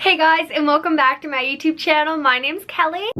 Hey guys, and welcome back to my YouTube channel. My name's Kelly.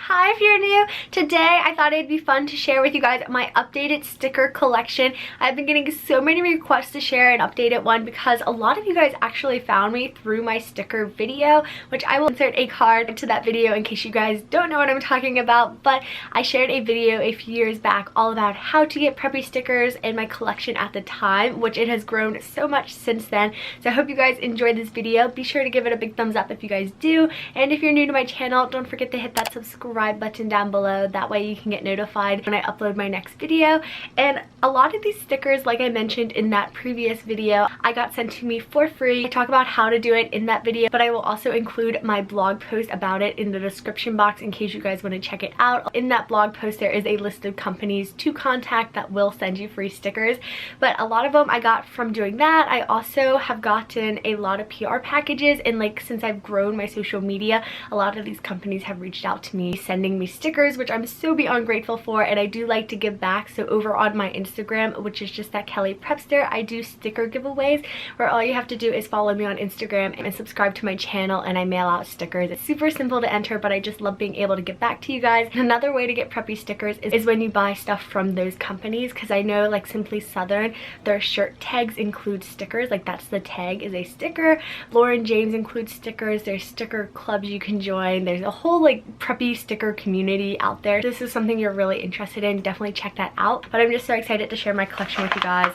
Hi, if you're new. Today I thought it'd be fun to share with you guys my updated sticker collection. I've been getting so many requests to share an updated one because a lot of you guys actually found me through my sticker video, which I will insert a card into that video in case you guys don't know what I'm talking about. But I shared a video a few years back all about how to get preppy stickers in my collection at the time, which it has grown so much since then. So I hope you guys enjoyed this video. Be sure to give it a big thumbs up if you guys do, and if you're new to my channel, don't forget to hit that subscribe button down below. That way you can get notified when I upload my next video. And a lot of these stickers, like I mentioned in that previous video, I got sent to me for free. I talk about how to do it in that video, but I will also include my blog post about it in the description box in case you guys want to check it out. In that blog post there is a list of companies to contact that will send you free stickers, but a lot of them I got from doing that. I also have gotten a lot of PR packages, and like since I've grown my social media, a lot of these companies have reached out to me sending me stickers, which I'm so beyond grateful for, and I do like to give back. So over on my Instagram, which is just at Kellyprepster, I do sticker giveaways where all you have to do is follow me on Instagram and subscribe to my channel, and I mail out stickers. It's super simple to enter, but I just love being able to give back to you guys. Another way to get preppy stickers is when you buy stuff from those companies, because I know like Simply Southern, their shirt tags include stickers. Like that's the tag is a sticker. Lauren James includes stickers. There's sticker clubs you can join. There's a whole like preppy sticker community out there. If this is something you're really interested in, definitely check that out. But I'm just so excited to share my collection with you guys.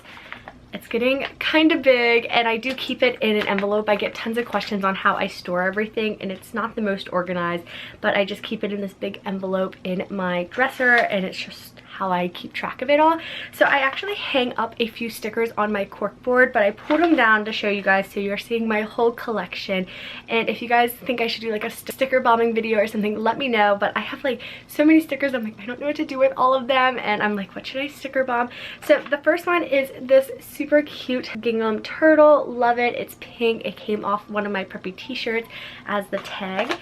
It's getting kind of big, and I do keep it in an envelope. I get tons of questions on how I store everything, and it's not the most organized, but I just keep it in this big envelope in my dresser, and it's just how I keep track of it all. So I actually hang up a few stickers on my cork board, but I pulled them down to show you guys so you're seeing my whole collection. And if you guys think I should do like a sticker bombing video or something, let me know. But I have like so many stickers, I'm like, I don't know what to do with all of them, and I'm like, what should I sticker bomb? So the first one is this super cute gingham turtle. Love it. It's pink. It came off one of my preppy t-shirts as the tag.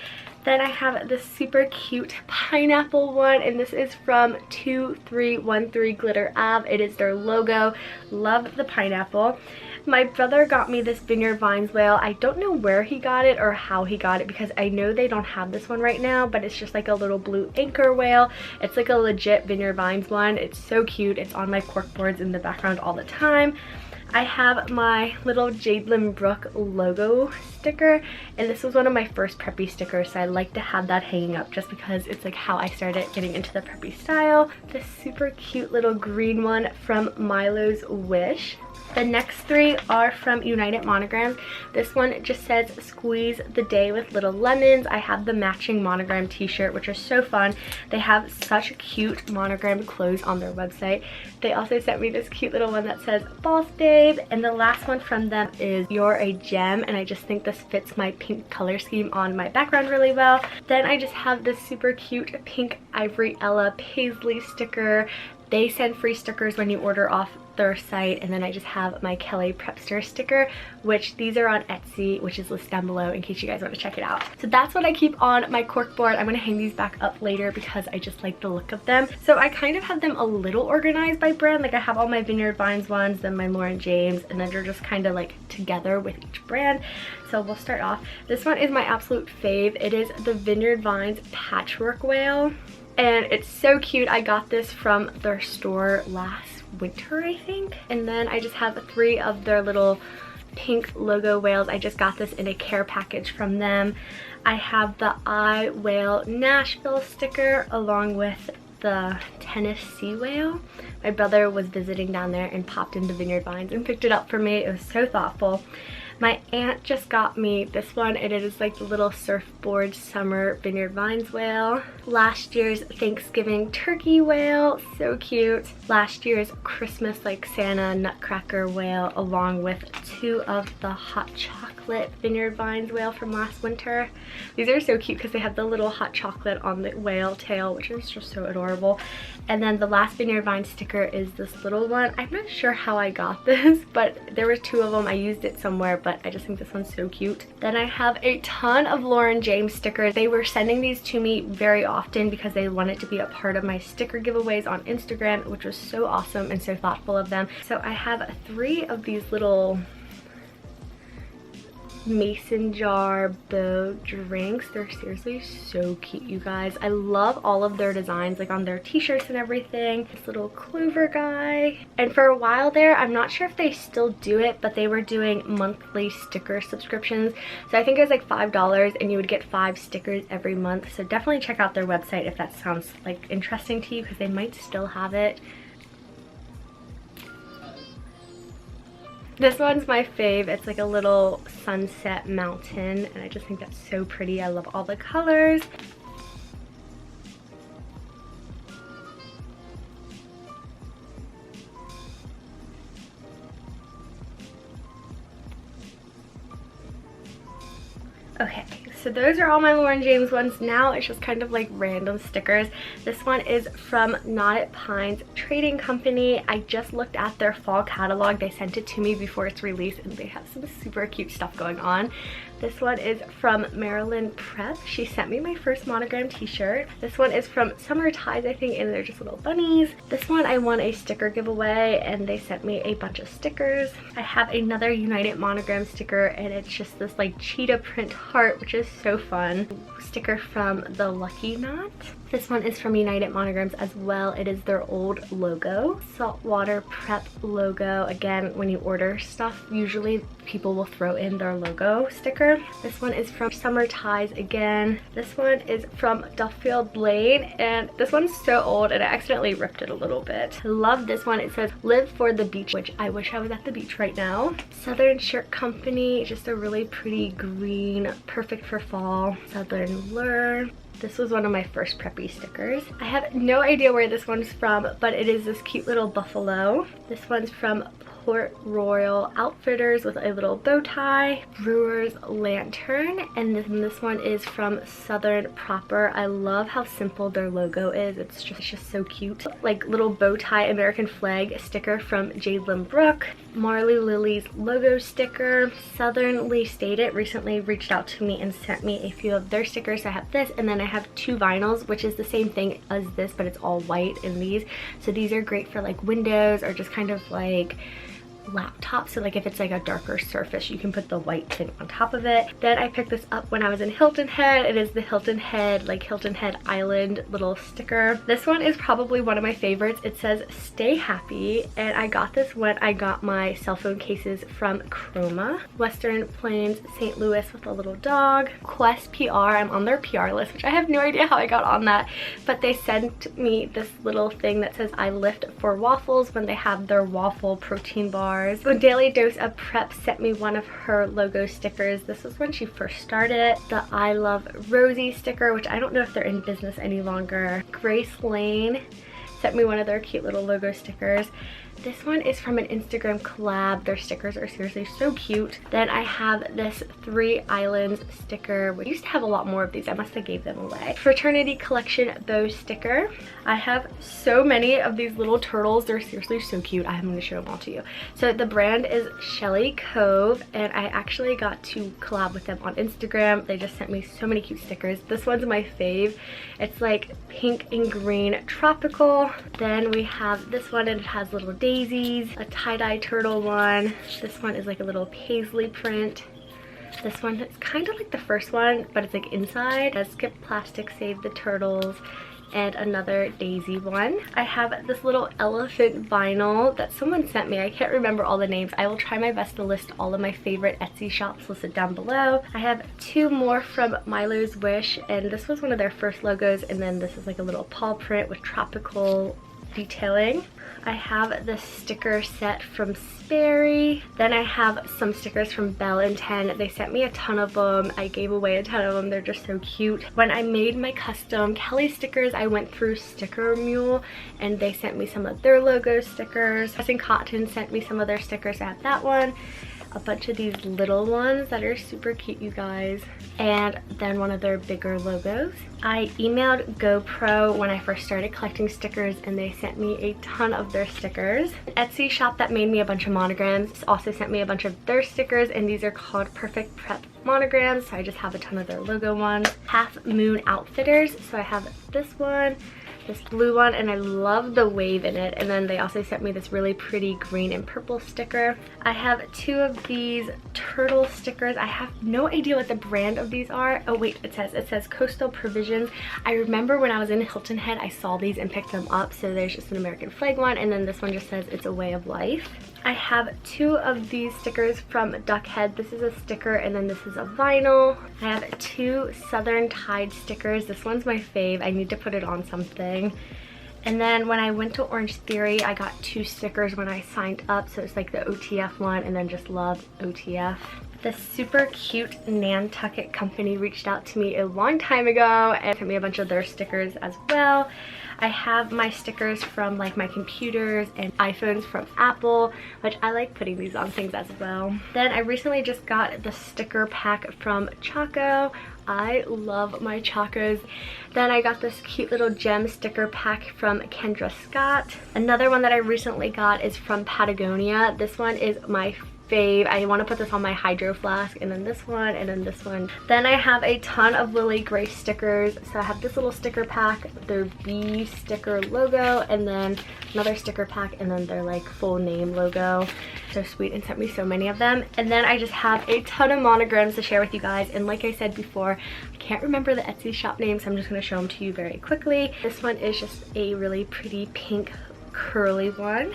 Then I have this super cute pineapple one, and this is from 2313 Glitter Ave. It is their logo. Love the pineapple. My brother got me this Vineyard Vines whale. I don't know where he got it or how he got it, because I know they don't have this one right now, but it's just like a little blue anchor whale. It's like a legit Vineyard Vines one. It's so cute. It's on my cork boards in the background all the time. I have my little Jadelyn Brook logo sticker, and this was one of my first preppy stickers, so I like to have that hanging up just because it's like how I started getting into the preppy style. This super cute little green one from Milo's Wish. The next three are from United Monograms. This one just says squeeze the day with little lemons. I have the matching monogram t-shirt, which are so fun. They have such cute monogrammed clothes on their website. They also sent me this cute little one that says boss babe. And the last one from them is you're a gem, and I just think this fits my pink color scheme on my background really well. Then I just have this super cute pink Ivory Ella Paisley sticker. They send free stickers when you order off their site. And then I just have my Kellyprepster sticker, which these are on Etsy, which is listed down below in case you guys want to check it out. So that's what I keep on my cork board. I'm going to hang these back up later because I just like the look of them. So I kind of have them a little organized by brand. Like I have all my Vineyard Vines ones, then my Lauren James, and then they're just kind of like together with each brand. So we'll start off. This one is my absolute fave. It is the Vineyard Vines Patchwork Whale, and it's so cute. I got this from their store last winter, I think. And then I just have three of their little pink logo whales. I just got this in a care package from them. I have the I Whale Nashville sticker along with the Tennessee whale. My brother was visiting down there and popped into Vineyard Vines and picked it up for me. It was so thoughtful. My aunt just got me this one, and it is like the little surfboard summer Vineyard Vines whale. Last year's Thanksgiving turkey whale, so cute. Last year's Christmas like Santa nutcracker whale, along with two of the hot chocolate Vineyard Vines whale from last winter. These are so cute because they have the little hot chocolate on the whale tail, which is just so adorable. And then the last Vineyard Vines sticker is this little one. I'm not sure how I got this, but there were two of them. I used it somewhere, but I just think this one's so cute. Then I have a ton of Lauren James stickers. They were sending these to me very often because they wanted to be a part of my sticker giveaways on Instagram, which was so awesome and so thoughtful of them. So I have three of these little mason jar bow drinks. They're seriously so cute, you guys. I love all of their designs, like on their t-shirts and everything. This little clover guy. And for a while there, I'm not sure if they still do it, but they were doing monthly sticker subscriptions. So I think it was like $5 and you would get 5 stickers every month. So definitely check out their website if that sounds like interesting to you, because they might still have it. This one's my fave. It's like a little sunset mountain and I just think that's so pretty. I love all the colors. Okay, so those are all my Lauren James ones. Now it's just kind of like random stickers. This one is from Knotted Pines Trading Company. I just looked at their fall catalog. They sent it to me before it's released and they have some super cute stuff going on. This one is from Maryland Prep. She sent me my first monogram t-shirt. This one is from Summer Ties, I think, and they're just little bunnies. This one I won a sticker giveaway and they sent me a bunch of stickers. I have another United monogram sticker and it's just this like cheetah print heart, which is so fun. Sticker from the Lucky Knot. This one is from United Monograms as well. It is their old logo. Saltwater Prep logo. Again, when you order stuff, usually people will throw in their logo sticker. This one is from Summer Ties again. This one is from Duffield Lane, and this one's so old and I accidentally ripped it a little bit. I love this one. It says live for the beach, which I wish I was at the beach right now. Southern Shirt Company, just a really pretty green, perfect for fall. Southern Lure. This was one of my first preppy stickers. I have no idea where this one's from, but it is this cute little buffalo. This one's from Port Royal Outfitters with a little bow tie. Brewer's Lantern, and then this one is from Southern Proper. I love how simple their logo is. It's just so cute. Like little bow tie American flag sticker from Jadlyn Brooke. Marley Lily's logo sticker. Southernly Stated recently reached out to me and sent me a few of their stickers. I have this, and then I have 2 vinyls, which is the same thing as this, but it's all white in these. So these are great for like windows or just kind of like laptop. So like if it's like a darker surface, you can put the white thing on top of it. Then I picked this up when I was in Hilton Head. It is the Hilton Head, like Hilton Head Island little sticker. This one is probably one of my favorites. It says stay happy, and I got this when I got my cell phone cases from Chroma. Western Plains St. Louis with a little dog. Quest PR, I'm on their PR list, which I have no idea how I got on that, but they sent me this little thing that says I lift for waffles when they have their waffle protein bar. A Daily Dose of Prep sent me one of her logo stickers. This was when she first started. The I Love Rosie sticker, which I don't know if they're in business any longer. Grace Lane sent me one of their cute little logo stickers. This one is from an Instagram collab. Their stickers are seriously so cute. Then I have this 3 Islands sticker. We used to have a lot more of these. I must have gave them away. Fraternity Collection bow sticker. I have so many of these little turtles. They're seriously so cute. I'm going to show them all to you. So the brand is Shelly Cove, and I actually got to collab with them on Instagram. They just sent me so many cute stickers. This one's my fave. It's like pink and green tropical. Then we have this one, and it has little daisies, a tie-dye turtle one. This one is like a little paisley print. This one is kind of like the first one, but it's like inside. It has Skip Plastic Save the Turtles, and another daisy one. I have this little elephant vinyl that someone sent me. I can't remember all the names. I will try my best to list all of my favorite Etsy shops listed down below. I have 2 more from Milo's Wish, and this was one of their first logos, and then this is like a little paw print with tropical detailing. I have this sticker set from Sperry. Then I have some stickers from Bell and 10. They sent me a ton of them. I gave away a ton of them. They're just so cute. When I made my custom Kelly stickers, I went through Sticker Mule, and they sent me some of their logo stickers. Pressing Cotton sent me some of their stickers. I have that one. A bunch of these little ones that are super cute, you guys, and then one of their bigger logos. I emailed GoPro when I first started collecting stickers, and they sent me a ton of their stickers. An Etsy shop that made me a bunch of monograms also sent me a bunch of their stickers, and these are called Perfect Prep monograms, so I just have a ton of their logo ones. Half Moon Outfitters, so I have this one, this blue one, and I love the wave in it. And then they also sent me this really pretty green and purple sticker. I have 2 of these turtle stickers. I have no idea what the brand of these are. Oh wait, it says Coastal Provisions. I remember when I was in Hilton Head, I saw these and picked them up. So there's just an American flag one, and then this one just says It's a Way of Life. I have 2 of these stickers from Duck Head. This is a sticker, and then this is a vinyl. I have 2 Southern Tide stickers. This one's my fave. I need to put it on something. And then when I went to Orange Theory, I got 2 stickers when I signed up. So it's like the OTF one, and then just love OTF. This super cute Nantucket company reached out to me a long time ago and sent me a bunch of their stickers as well. I have my stickers from like my computers and iPhones from Apple, which I like putting these on things as well. Then I recently just got the sticker pack from Chaco. I love my Chacos. Then I got this cute little gem sticker pack from Kendra Scott. Another one that I recently got is from Patagonia. This one is my fave. I want to put this on my hydro flask, and then this one, and then this one. Then I have a ton of Lily Grace stickers. So I have this little sticker pack, their bee sticker logo, and then another sticker pack, and then their like full name logo. So sweet, and sent me so many of them. And then I just have a ton of monograms to share with you guys, and like I said before, I can't remember the Etsy shop name, so I'm just going to show them to you very quickly. This one is just a really pretty pink curly one.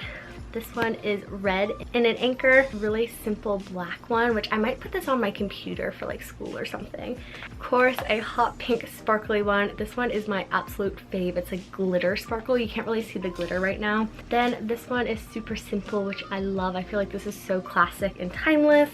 This one is red in an anchor, really simple black one, which I might put this on my computer for like school or something. Of course, a hot pink sparkly one. This one is my absolute fave. It's a glitter sparkle. You can't really see the glitter right now. Then this one is super simple, which I love. I feel like this is so classic and timeless.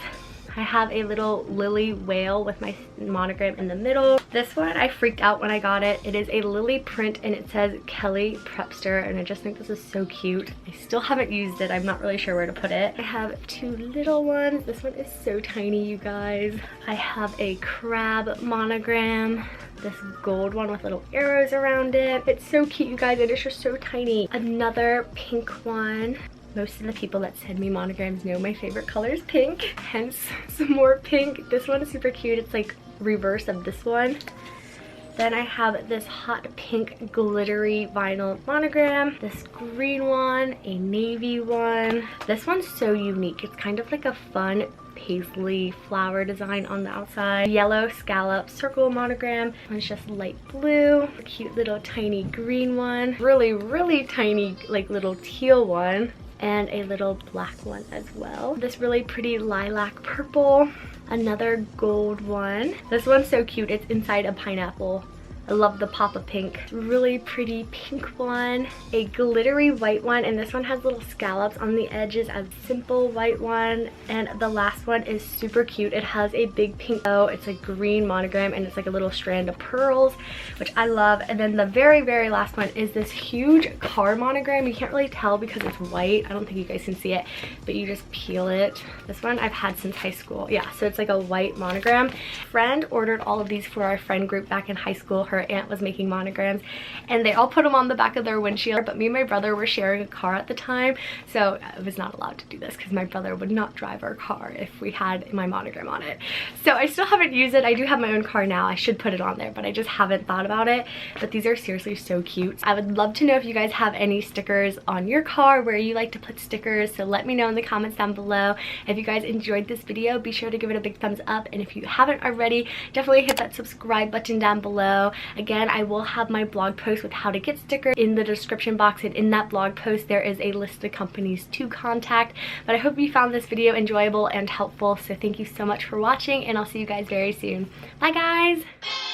I have a little lily whale with my monogram in the middle. This one I freaked out when I got it. It is a lily print, and it says Kellyprepster, and I just think this is so cute. I still haven't used it. I'm not really sure where to put it. I have 2 little ones. This one is so tiny, you guys. I have a crab monogram. This gold one with little arrows around it. It's so cute, you guys. It is just so tiny. Another pink one. Most of the people that send me monograms know my favorite color is pink, hence some more pink. This one is super cute. It's like reverse of this one. Then I have this hot pink glittery vinyl monogram, this green one, a navy one. This one's so unique. It's kind of like a fun paisley flower design on the outside. Yellow scallop circle monogram. One's just light blue. A cute little tiny green one. Really, really tiny like little teal one. And a little black one as well. This really pretty lilac purple. Another gold one. This one's so cute. It's inside a pineapple. I love the pop of pink. Really pretty pink one. A glittery white one, and this one has little scallops on the edges. A simple white one. And the last one is super cute. It has a big pink bow. It's a green monogram, and it's like a little strand of pearls, which I love. And then the very, very last one is this huge car monogram. You can't really tell because it's white. I don't think you guys can see it, but you just peel it. This one I've had since high school. Yeah, so it's like a white monogram. Friend ordered all of these for our friend group back in high school. Her aunt was making monograms, and they all put them on the back of their windshield, but me and my brother were sharing a car at the time, so I was not allowed to do this because my brother would not drive our car if we had my monogram on it. So I still haven't used it. I do have my own car now. I should put it on there, but I just haven't thought about it. But these are seriously so cute. I would love to know if you guys have any stickers on your car, where you like to put stickers, so let me know in the comments down below. If you guys enjoyed this video, be sure to give it a big thumbs up, and if you haven't already, definitely hit that subscribe button down below. Again, I will have my blog post with how to get stickers in the description box, and in that blog post there is a list of companies to contact. But I hope you found this video enjoyable and helpful, so thank you so much for watching, and I'll see you guys very soon. Bye guys!